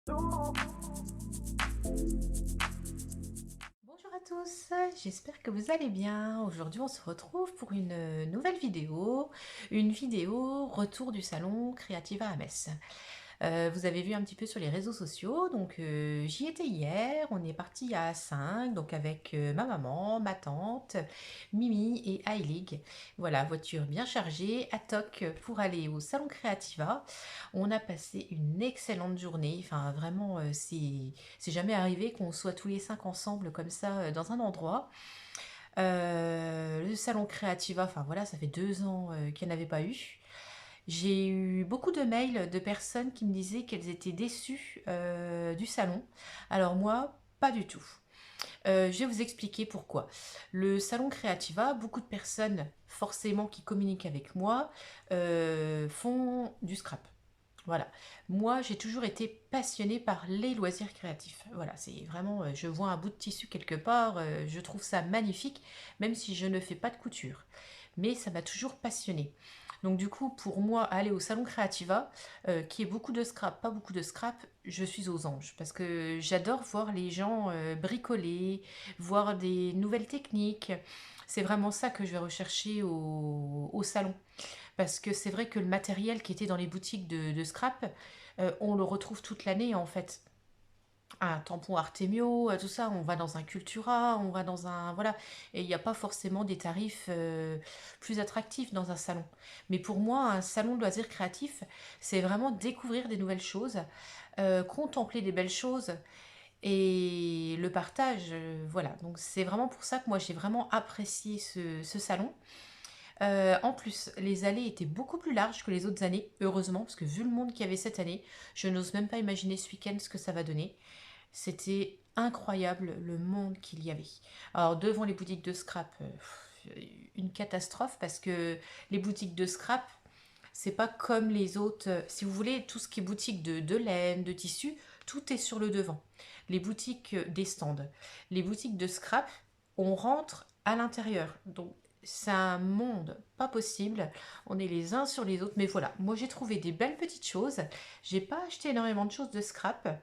Bonjour à tous, j'espère que vous allez bien. Aujourd'hui, on se retrouve pour une nouvelle vidéo, une vidéo retour du salon Creativa à Metz. Vous avez vu un petit peu sur les réseaux sociaux, donc j'y étais hier, on est parti à 5, donc avec ma maman, ma tante, Mimi et Ailig. Voilà, voiture bien chargée, à toc pour aller au salon Creativa. On a passé une excellente journée, enfin vraiment, c'est jamais arrivé qu'on soit tous les 5 ensemble comme ça dans un endroit. Le salon Creativa, enfin voilà, ça fait 2 ans qu'il n'y en avait pas eu. J'ai eu beaucoup de mails de personnes qui me disaient qu'elles étaient déçues du salon. Alors moi, pas du tout. Je vais vous expliquer pourquoi. Le salon Creativa, beaucoup de personnes, forcément, qui communiquent avec moi, font du scrap. Voilà. Moi, j'ai toujours été passionnée par les loisirs créatifs. Voilà, c'est vraiment, je vois un bout de tissu quelque part, je trouve ça magnifique, même si je ne fais pas de couture. Mais ça m'a toujours passionnée. Donc du coup, pour moi, aller au salon Creativa, qui est beaucoup de scrap, pas beaucoup de scrap, je suis aux anges. Parce que j'adore voir les gens bricoler, voir des nouvelles techniques. C'est vraiment ça que je vais rechercher au salon. Parce que c'est vrai que le matériel qui était dans les boutiques de scrap, on le retrouve toute l'année en fait. Un tampon Artemio, tout ça, on va dans un Cultura, on va dans un... Voilà. Et il n'y a pas forcément des tarifs plus attractifs dans un salon. Mais pour moi, un salon de loisirs créatifs, c'est vraiment découvrir des nouvelles choses, contempler des belles choses et le partage. Voilà. Donc c'est vraiment pour ça que moi j'ai vraiment apprécié ce salon. En plus, les allées étaient beaucoup plus larges que les autres années, heureusement, parce que vu le monde qu'il y avait cette année, je n'ose même pas imaginer ce week-end ce que ça va donner. C'était incroyable le monde qu'il y avait. Alors devant les boutiques de scrap, une catastrophe parce que les boutiques de scrap, c'est pas comme les autres. Si vous voulez, tout ce qui est boutique de laine, de tissu, tout est sur le devant. Les boutiques des stands, les boutiques de scrap, on rentre à l'intérieur. Donc c'est un monde pas possible. On est les uns sur les autres. Mais voilà, moi j'ai trouvé des belles petites choses. J'ai pas acheté énormément de choses de scrap.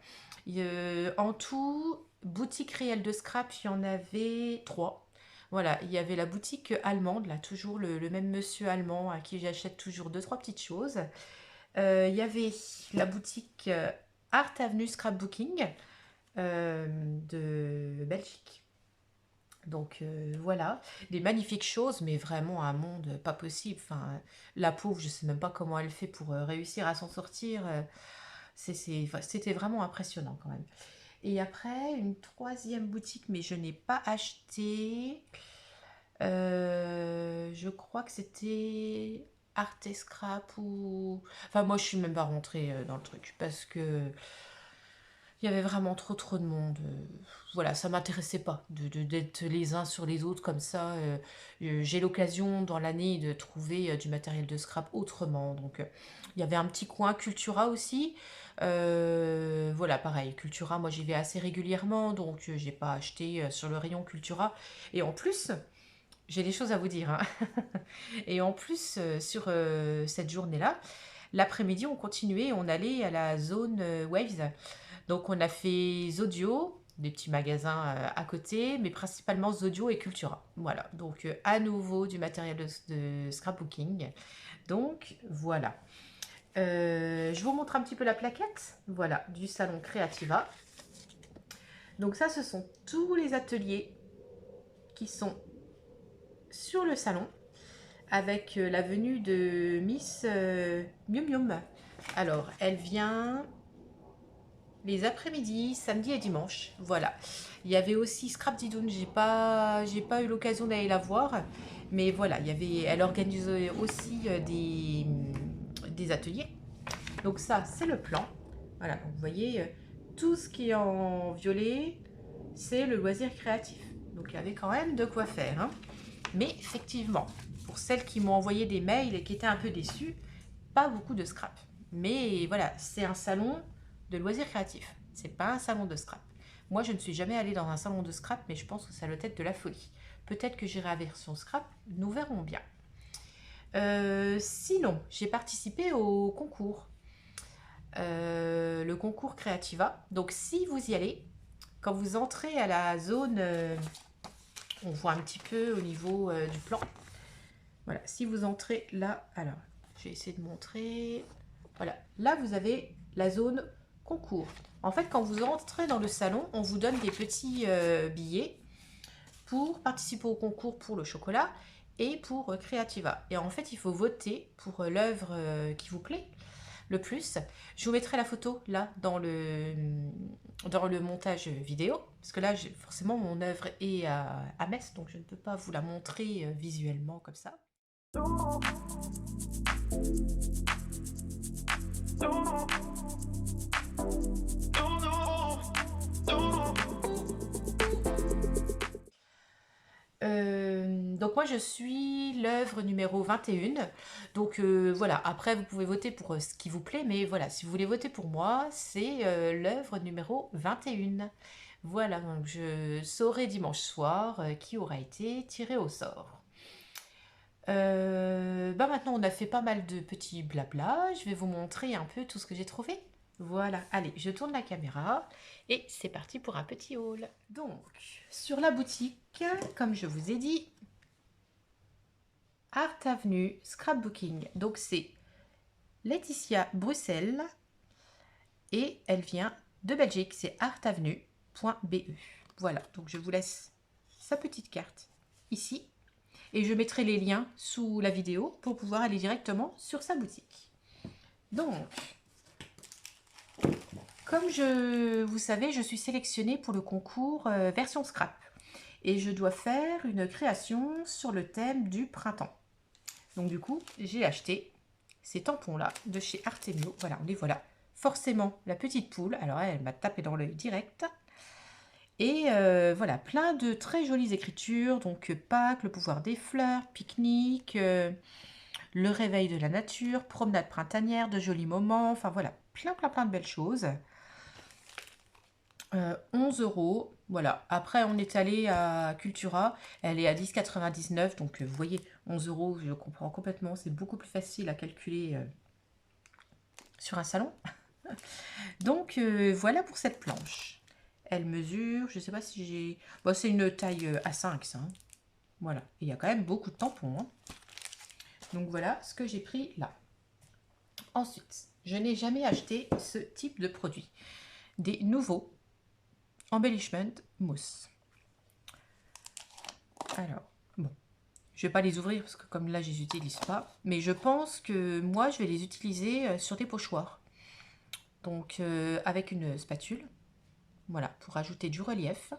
En tout, boutique réelle de scrap, il y en avait trois. Voilà, il y avait la boutique allemande, là, toujours le même monsieur allemand à qui j'achète toujours deux, trois petites choses. Il y avait la boutique Art Avenue Scrapbooking de Belgique. Donc voilà, des magnifiques choses, mais vraiment un monde pas possible. Enfin, la pauvre, je sais même pas comment elle fait pour réussir à s'en sortir. Enfin, c'était vraiment impressionnant quand même. Et après, une troisième boutique, mais je n'ai pas acheté. Je crois que c'était Art et Scrap ou... Enfin, moi, je suis même pas rentrée dans le truc parce que il y avait vraiment trop de monde. Voilà, ça m'intéressait pas d'être les uns sur les autres comme ça. J'ai l'occasion dans l'année de trouver du matériel de scrap autrement. Donc, il y avait un petit coin Cultura aussi. Voilà, pareil, Cultura, moi j'y vais assez régulièrement, donc j'ai pas acheté sur le rayon Cultura. Et en plus, j'ai des choses à vous dire, hein. Et en plus, sur cette journée-là, l'après-midi, on continuait, on allait à la zone Waves. Donc on a fait Zodio, des petits magasins à côté, mais principalement Zodio et Cultura. Voilà, donc à nouveau du matériel de scrapbooking. Donc voilà. Je vous montre un petit peu la plaquette, voilà, du salon Creativa. Donc ça, ce sont tous les ateliers qui sont sur le salon avec la venue de Miss Mium Mium. Alors, elle vient les après-midi, samedi et dimanche. Voilà. Il y avait aussi Scrap Didoun. J'ai pas eu l'occasion d'aller la voir, mais voilà, elle organisait aussi des ateliers. Donc ça, c'est le plan. Voilà. Donc, vous voyez, tout ce qui est en violet, c'est le loisir créatif. Donc il y avait quand même de quoi faire, hein. Mais effectivement, pour celles qui m'ont envoyé des mails et qui étaient un peu déçues, pas beaucoup de scrap. Mais voilà, c'est un salon de loisirs créatifs. C'est pas un salon de scrap. Moi, je ne suis jamais allée dans un salon de scrap, mais je pense que ça doit être de la folie. Peut-être que j'irai à version scrap, nous verrons bien. Sinon, j'ai participé au concours. le concours Creativa. Donc si vous y allez, quand vous entrez à la zone, on voit un petit peu au niveau du plan. Voilà, si vous entrez là, alors je vais essayer de montrer. Voilà, là vous avez la zone concours. En fait, quand vous entrez dans le salon, on vous donne des petits billets pour participer au concours pour le chocolat et pour Creativa. Et en fait, il faut voter pour l'œuvre qui vous plaît le plus. Je vous mettrai la photo là dans le montage vidéo, parce que là, forcément, mon œuvre est à Metz, donc je ne peux pas vous la montrer visuellement comme ça. Donc moi je suis l'œuvre numéro 21. Donc voilà, après vous pouvez voter pour ce qui vous plaît, mais voilà, si vous voulez voter pour moi, c'est l'œuvre numéro 21. Voilà, donc je saurai dimanche soir qui aura été tiré au sort. Bah maintenant on a fait pas mal de petits blabla, je vais vous montrer un peu tout ce que j'ai trouvé. Voilà, allez, je tourne la caméra et c'est parti pour un petit haul. Donc, sur la boutique, comme je vous ai dit, Art Avenue Scrapbooking. Donc c'est Laetitia Bruxelles et elle vient de Belgique, c'est artavenue.be. Voilà, donc je vous laisse sa petite carte ici et je mettrai les liens sous la vidéo pour pouvoir aller directement sur sa boutique. Donc, comme vous savez, je suis sélectionnée pour le concours version scrap et je dois faire une création sur le thème du printemps. Donc du coup, j'ai acheté ces tampons-là de chez Artemio. Voilà, on les voilà. Forcément, la petite poule, alors elle m'a tapé dans l'œil direct. Et voilà, plein de très jolies écritures. Donc Pâques, le pouvoir des fleurs, pique-nique, le réveil de la nature, promenade printanière, de jolis moments. Enfin voilà, plein de belles choses. 11 €. Voilà. Après, on est allé à Cultura. Elle est à 10,99 €. Donc, vous voyez, 11 €, je comprends complètement. C'est beaucoup plus facile à calculer sur un salon. Donc, voilà pour cette planche. Elle mesure, je ne sais pas si j'ai... Bon, c'est une taille A5, ça. Hein. Voilà. Et il y a quand même beaucoup de tampons. Hein. Donc, voilà ce que j'ai pris là. Ensuite, je n'ai jamais acheté ce type de produit. Des nouveaux Embellishment mousse. Alors, bon, je vais pas les ouvrir parce que comme là, je les utilise pas. Mais je pense que moi, je vais les utiliser sur des pochoirs. Donc, avec une spatule. Voilà, pour ajouter du relief.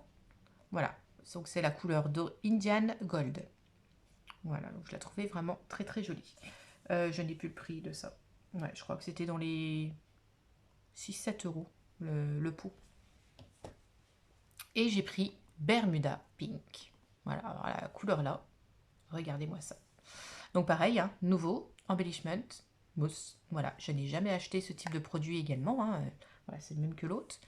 Voilà, donc c'est la couleur Indian Gold. Voilà, donc je la trouvais vraiment très jolie. Je n'ai plus le prix de ça. Ouais, je crois que c'était dans les 6-7 € le pot. Et j'ai pris Bermuda Pink. Voilà, alors la couleur là. Regardez-moi ça. Donc pareil, hein, nouveau, embellishment, mousse. Voilà, je n'ai jamais acheté ce type de produit également. Hein. Voilà, c'est le même que l'autre.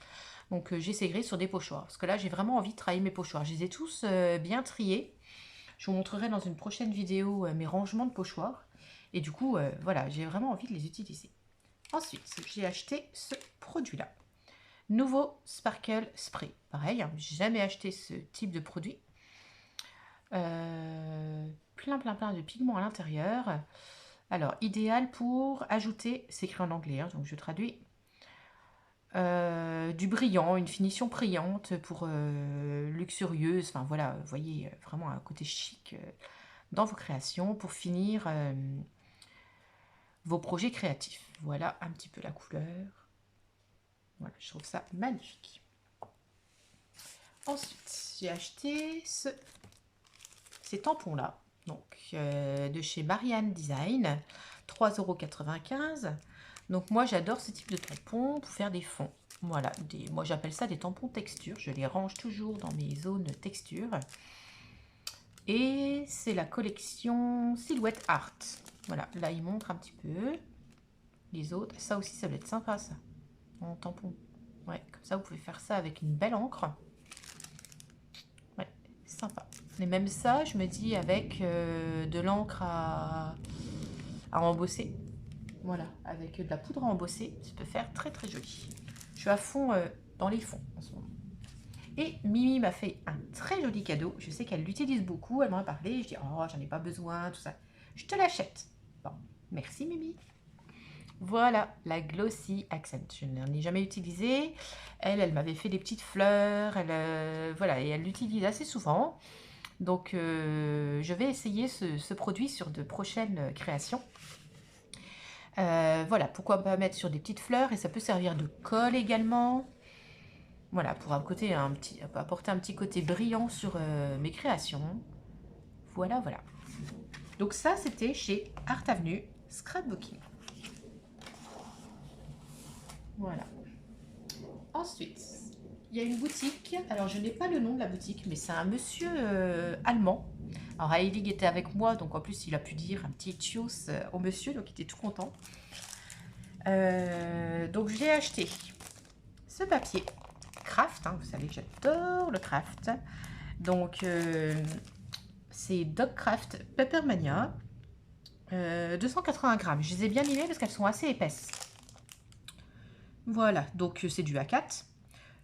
Donc j'essaierai sur des pochoirs. Parce que là, j'ai vraiment envie de travailler mes pochoirs. Je les ai tous bien triés. Je vous montrerai dans une prochaine vidéo mes rangements de pochoirs. Et du coup, voilà, j'ai vraiment envie de les utiliser. Ensuite, j'ai acheté ce produit-là. Nouveau Sparkle Spray. Pareil, hein, j'ai jamais acheté ce type de produit. Plein de pigments à l'intérieur. Alors, idéal pour ajouter, c'est écrit en anglais, hein, donc je traduis. Du brillant, une finition brillante pour luxurieuse. Enfin voilà, vous voyez vraiment un côté chic dans vos créations pour finir vos projets créatifs. Voilà un petit peu la couleur. Voilà, je trouve ça magnifique. Ensuite, j'ai acheté ces tampons-là, donc de chez Marianne Design, 3,95 €. Donc moi, j'adore ce type de tampons pour faire des fonds. Voilà, moi j'appelle ça des tampons texture. Je les range toujours dans mes zones texture. Et c'est la collection Silhouette Art. Voilà, là, il montre un petit peu les autres. Ça aussi, ça va être sympa, ça, en tampon. Ouais, comme ça, vous pouvez faire ça avec une belle encre. Ouais, sympa. Et même ça, je me dis, avec de l'encre à embosser. Voilà, avec de la poudre à embosser, ça peut faire très très joli. Je suis à fond dans les fonds en ce moment. Et Mimi m'a fait un très joli cadeau. Je sais qu'elle l'utilise beaucoup, elle m'en a parlé. Je dis, oh, j'en ai pas besoin, tout ça. Je te l'achète. Bon, merci Mimi. Voilà, la Glossy Accent. Je ne l'en ai jamais utilisée. Elle m'avait fait des petites fleurs. Voilà, et elle l'utilise assez souvent. Donc, je vais essayer ce produit sur de prochaines créations. Voilà, pourquoi pas mettre sur des petites fleurs. Et ça peut servir de colle également. Voilà, pour apporter un petit côté brillant sur mes créations. Voilà, voilà. Donc ça, c'était chez Art Avenue Scrapbooking. Voilà. Ensuite, il y a une boutique. Alors, je n'ai pas le nom de la boutique, mais c'est un monsieur allemand. Alors, Heilig était avec moi, donc en plus, il a pu dire un petit tchuss au monsieur, donc il était tout content. Donc, j'ai acheté ce papier craft. Hein, vous savez que j'adore le craft. Donc, c'est Dogcraft Peppermania. 280 grammes. Je les ai bien limées parce qu'elles sont assez épaisses. Voilà, donc c'est du A4.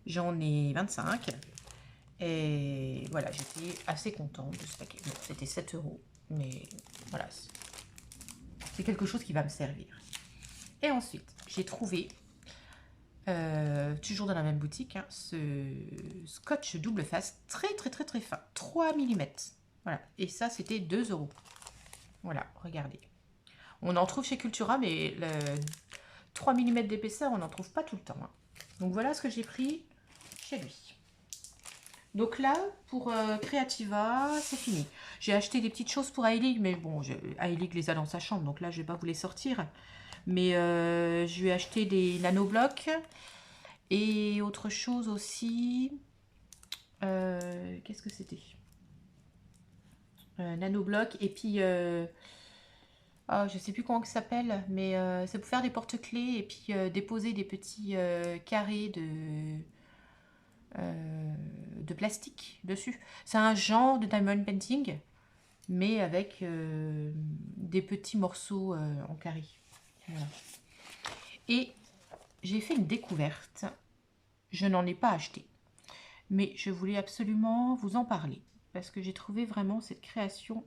J'en ai 25. Et voilà, j'étais assez contente de ce paquet. Bon, c'était 7 €. Mais voilà, c'est quelque chose qui va me servir. Et ensuite, j'ai trouvé, toujours dans la même boutique, hein, ce scotch double face très très très très fin. 3 mm. Voilà, et ça c'était 2 €. Voilà, regardez. On en trouve chez Cultura, mais 3 mm d'épaisseur, on n'en trouve pas tout le temps. Hein. Donc voilà ce que j'ai pris chez lui. Donc là, pour Creativa, c'est fini. J'ai acheté des petites choses pour Heilig, mais bon, Heilig les a dans sa chambre, donc là, je ne vais pas vous les sortir. Mais je lui ai acheté des nanoblocs et autre chose aussi. Qu'est-ce que c'était nanoblocs et puis... oh, je sais plus comment ça s'appelle, mais c'est pour faire des porte-clés et puis déposer des petits carrés de plastique dessus. C'est un genre de diamond painting, mais avec des petits morceaux en carré. Voilà. Et j'ai fait une découverte. Je n'en ai pas acheté, mais je voulais absolument vous en parler parce que j'ai trouvé vraiment cette création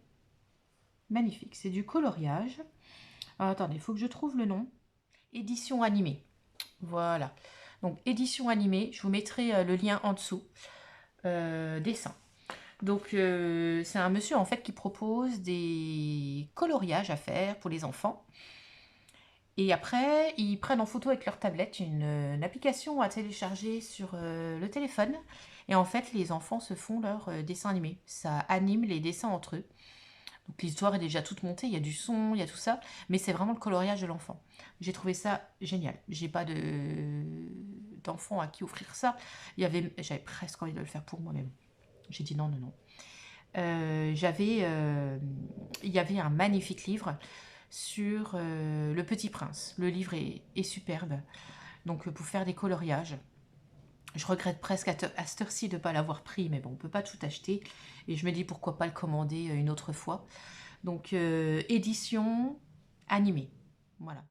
magnifique. C'est du coloriage. Alors, attendez, il faut que je trouve le nom. Édition animée. Voilà. Donc, édition animée. Je vous mettrai le lien en dessous. Dessin. Donc, c'est un monsieur en fait qui propose des coloriages à faire pour les enfants. Et après, ils prennent en photo avec leur tablette une application à télécharger sur le téléphone. Et en fait, les enfants se font leur dessin animé. Ça anime les dessins entre eux. Donc l'histoire est déjà toute montée, il y a du son, il y a tout ça, mais c'est vraiment le coloriage de l'enfant. J'ai trouvé ça génial. J'ai pas d'enfant à qui offrir ça. J'avais presque envie de le faire pour moi-même. J'ai dit non, non, non. Il y avait un magnifique livre sur Le Petit Prince. Le livre est superbe. Donc pour faire des coloriages. Je regrette presque à cette heure-ci de ne pas l'avoir pris, mais bon, on ne peut pas tout acheter. Et je me dis pourquoi pas le commander une autre fois. Donc, édition animée. Voilà.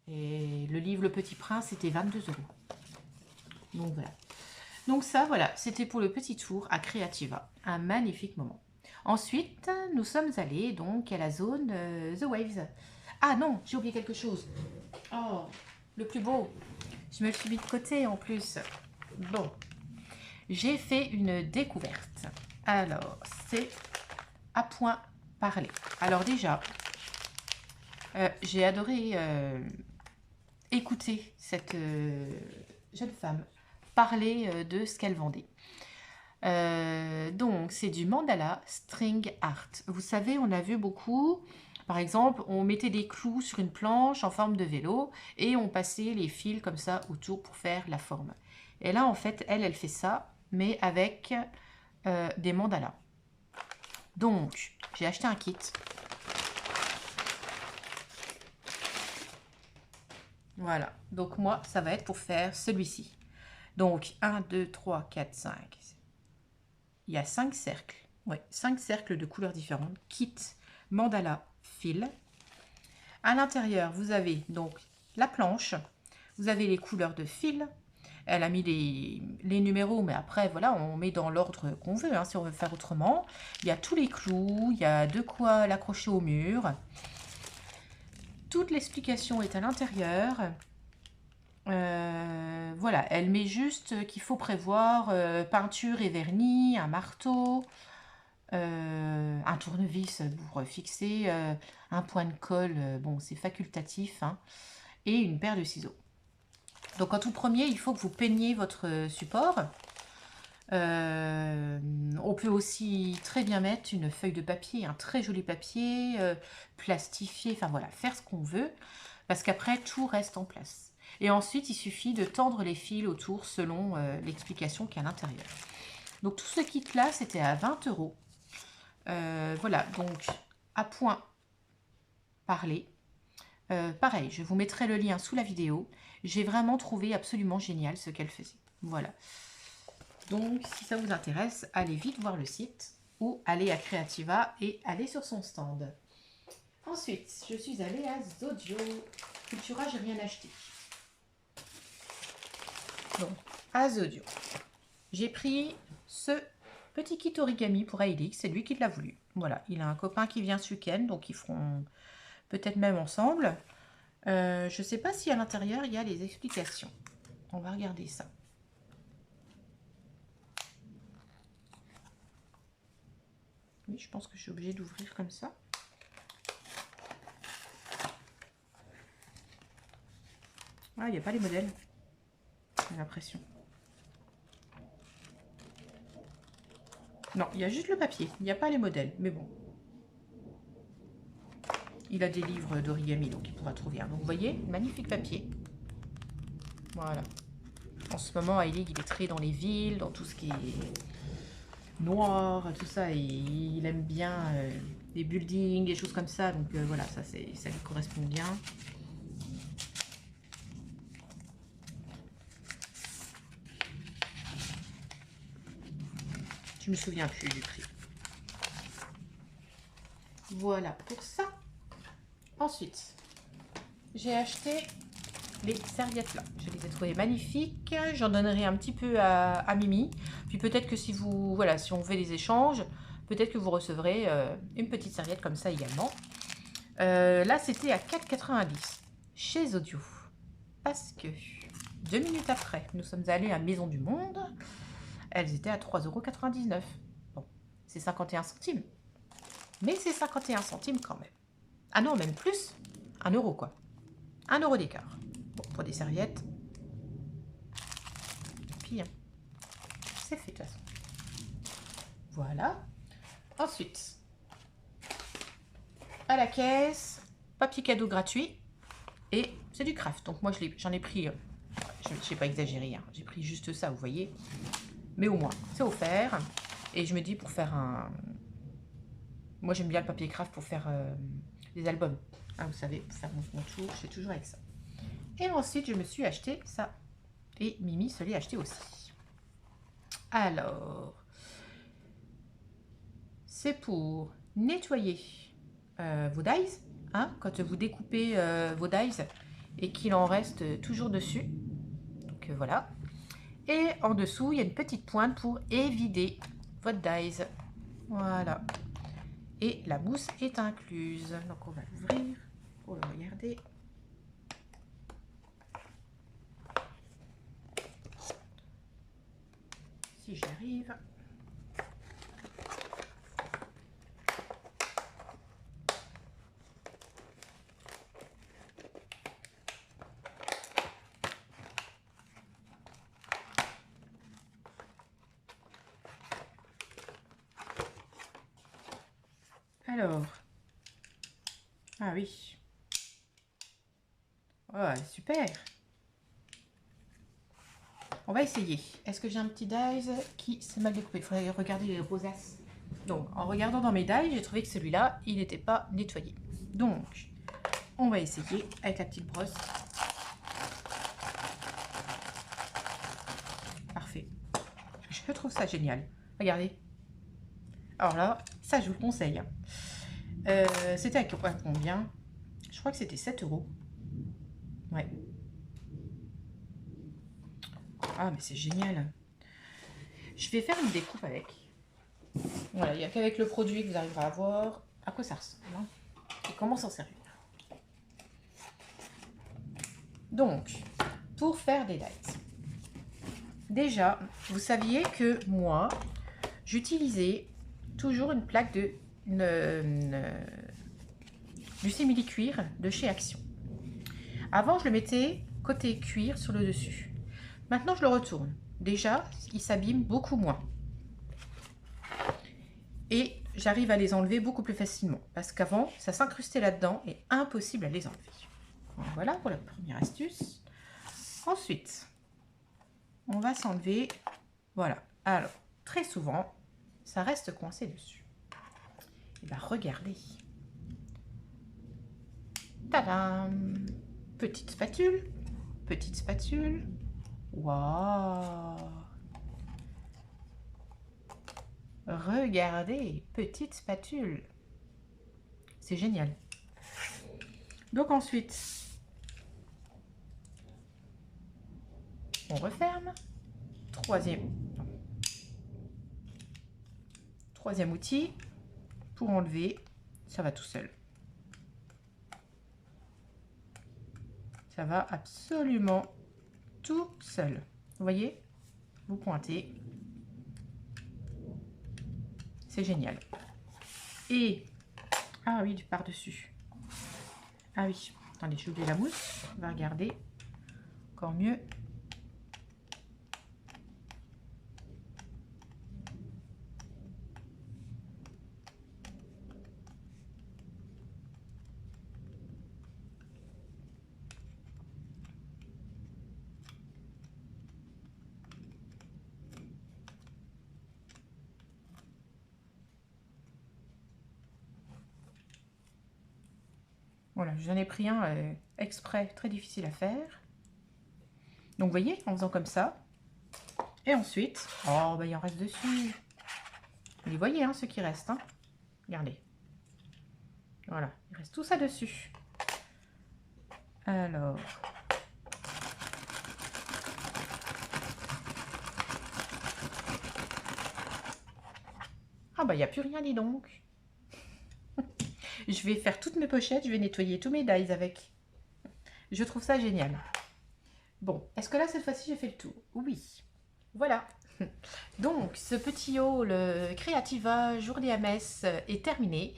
Et le livre Le Petit Prince, c'était 22 €. Donc voilà. Donc ça, voilà, c'était pour le petit tour à Creativa. Un magnifique moment. Ensuite, nous sommes allés donc à la zone The Waves. Ah non, j'ai oublié quelque chose. Oh, le plus beau. Je me le suis mis de côté en plus. Bon, j'ai fait une découverte. Alors, c'est à point parler. Alors déjà, j'ai adoré écouter cette jeune femme parler de ce qu'elle vendait. Donc, c'est du mandala string art. Vous savez, on a vu beaucoup. Par exemple, on mettait des clous sur une planche en forme de vélo et on passait les fils comme ça autour pour faire la forme. Et là, en fait, elle fait ça, mais avec des mandalas. Donc, j'ai acheté un kit. Voilà. Donc, moi, ça va être pour faire celui-ci. Donc, 1, 2, 3, 4, 5. il y a 5 cercles. Ouais, 5 cercles de couleurs différentes. Kit mandala fil. À l'intérieur, vous avez donc la planche. Vous avez les couleurs de fil. Elle a mis les numéros, mais après, voilà, on met dans l'ordre qu'on veut, hein, si on veut faire autrement. Il y a tous les clous, il y a de quoi l'accrocher au mur. Toute l'explication est à l'intérieur. Voilà, elle met juste qu'il faut prévoir peinture et vernis, un marteau, un tournevis pour fixer, un point de colle, bon c'est facultatif, hein, et une paire de ciseaux. Donc en tout premier, il faut que vous peigniez votre support. On peut aussi très bien mettre une feuille de papier, un très joli papier, plastifié, enfin voilà, faire ce qu'on veut, parce qu'après tout reste en place. Et ensuite, il suffit de tendre les fils autour selon l'explication qu'il y a à l'intérieur. Donc tout ce kit-là, c'était à 20 €. Voilà, donc à point parler. Pareil, je vous mettrai le lien sous la vidéo. J'ai vraiment trouvé absolument génial ce qu'elle faisait. Voilà. Donc, si ça vous intéresse, allez vite voir le site ou allez à Creativa et allez sur son stand. Ensuite, je suis allée à Zodio. Cultura, j'ai rien acheté. Donc, à Zodio, j'ai pris ce petit kit origami pour Ailix. C'est lui qui l'a voulu. Voilà, il a un copain qui vient ce week-end, donc ils feront peut-être même ensemble. Je ne sais pas si à l'intérieur, il y a les explications. On va regarder ça. Oui, je pense que je suis obligée d'ouvrir comme ça. Ah, il n'y a pas les modèles. J'ai l'impression. Non, il y a juste le papier. Il n'y a pas les modèles. Mais bon. Il a des livres d'origami, donc il pourra trouver un. Donc vous voyez, magnifique papier. Voilà. En ce moment, Ailix, il est très dans les villes, dans tout ce qui est noir, tout ça. Et il aime bien les buildings, des choses comme ça. Donc voilà, ça lui correspond bien. Je me souviens plus du prix. Voilà pour ça. Ensuite, j'ai acheté les serviettes là. Je les ai trouvées magnifiques. J'en donnerai un petit peu à Mimi. Puis peut-être que si vous, voilà, si on fait des échanges, peut-être que vous recevrez une petite serviette comme ça également. Là, c'était à 4,90 chez Zodio. Parce que 2 minutes après, nous sommes allés à Maison du Monde. Elles étaient à 3,99 €. Bon, c'est 51 centimes. Mais c'est 51 centimes quand même. Ah non, même plus. 1 € quoi. 1 € d'écart. Bon, pour des serviettes. Puis, hein, c'est fait de toute façon. Voilà. Ensuite, à la caisse, papier cadeau gratuit. Et c'est du craft. Donc moi, j'en ai pris, je n'ai pas exagéré, hein, j'ai pris juste ça, vous voyez. Mais au moins, c'est offert. Et je me dis pour faire un... Moi, j'aime bien le papier craft pour faire des albums. Hein, vous savez, pour faire mon tour, je fais toujours avec ça. Et ensuite, je me suis acheté ça. Et Mimi se l'est acheté aussi. Alors, c'est pour nettoyer vos dies. Hein, quand vous découpez vos dies et qu'il en reste toujours dessus. Donc voilà. Et en dessous, il y a une petite pointe pour évider votre dies. Voilà. Et la mousse est incluse. Donc on va l'ouvrir pour le regarder. Si j'y arrive. Alors, ah oui, oh, super. On va essayer. Est-ce que j'ai un petit dies qui s'est mal découpé? Il faudrait regarder les rosaces. Donc, en regardant dans mes dies, j'ai trouvé que celui-là, il n'était pas nettoyé. Donc, on va essayer avec la petite brosse. Parfait. Je trouve ça génial. Regardez, Alors là, ça, je vous le conseille. C'était à combien? Je crois que c'était 7 €. Ouais. Ah, mais c'est génial. Je vais faire une découpe avec. Voilà, il n'y a qu'avec le produit que vous arriverez à voir à quoi ça ressemble, hein, et comment s'en servir. Donc, pour faire des lights. Déjà, vous saviez que moi, j'utilisais toujours une plaque du simili-cuir de chez Action. Avant, je le mettais côté cuir sur le dessus. Maintenant, je le retourne. Déjà, il s'abîme beaucoup moins. Et j'arrive à les enlever beaucoup plus facilement. Parce qu'avant, ça s'incrustait là-dedans et impossible à les enlever. Voilà pour la première astuce. Ensuite, on va s'enlever. Voilà. Alors, très souvent, ça reste coincé dessus. Et bien, regardez. Tadam! Petite spatule. Petite spatule. Waouh! Regardez, petite spatule. C'est génial. Donc ensuite, on referme. Troisième outil pour enlever, ça va tout seul. Ça va absolument tout seul. Vous voyez? Vous pointez. C'est génial. Et, ah oui, du par-dessus. Ah oui, attendez, j'ai oublié la mousse. On va regarder. Encore mieux. Voilà, j'en ai pris un exprès, très difficile à faire. Donc, vous voyez, en faisant comme ça. Et ensuite, oh, bah, il en reste dessus. Vous voyez, hein, ce qui reste. Hein. Regardez. Voilà, il reste tout ça dessus. Alors. Ah, bah, il n'y a plus rien, dis donc. Je vais faire toutes mes pochettes, je vais nettoyer tous mes dies avec. Je trouve ça génial. Bon, est-ce que là, cette fois-ci, j'ai fait le tour? Oui. Voilà. Donc, ce petit haul Creativa Journée à Metz est terminé.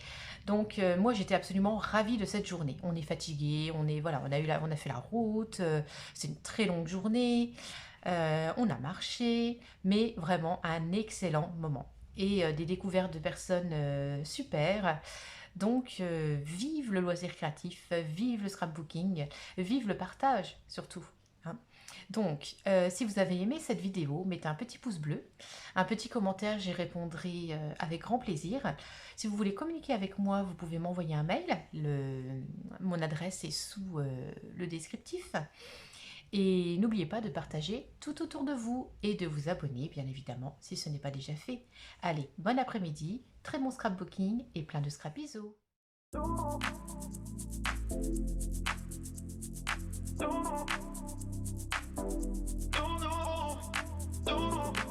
Donc, moi, j'étais absolument ravie de cette journée. On est fatigué, voilà, on a fait la route, c'est une très longue journée, on a marché, mais vraiment un excellent moment. Et des découvertes de personnes super. Donc, vive le loisir créatif, vive le scrapbooking, vive le partage surtout. Hein. Donc, si vous avez aimé cette vidéo, mettez un petit pouce bleu, un petit commentaire, j'y répondrai avec grand plaisir. Si vous voulez communiquer avec moi, vous pouvez m'envoyer un mail. Mon adresse est sous le descriptif. Et n'oubliez pas de partager tout autour de vous et de vous abonner, bien évidemment, si ce n'est pas déjà fait. Allez, bon après-midi, très bon scrapbooking et plein de scrap bisous. No, no, no, no.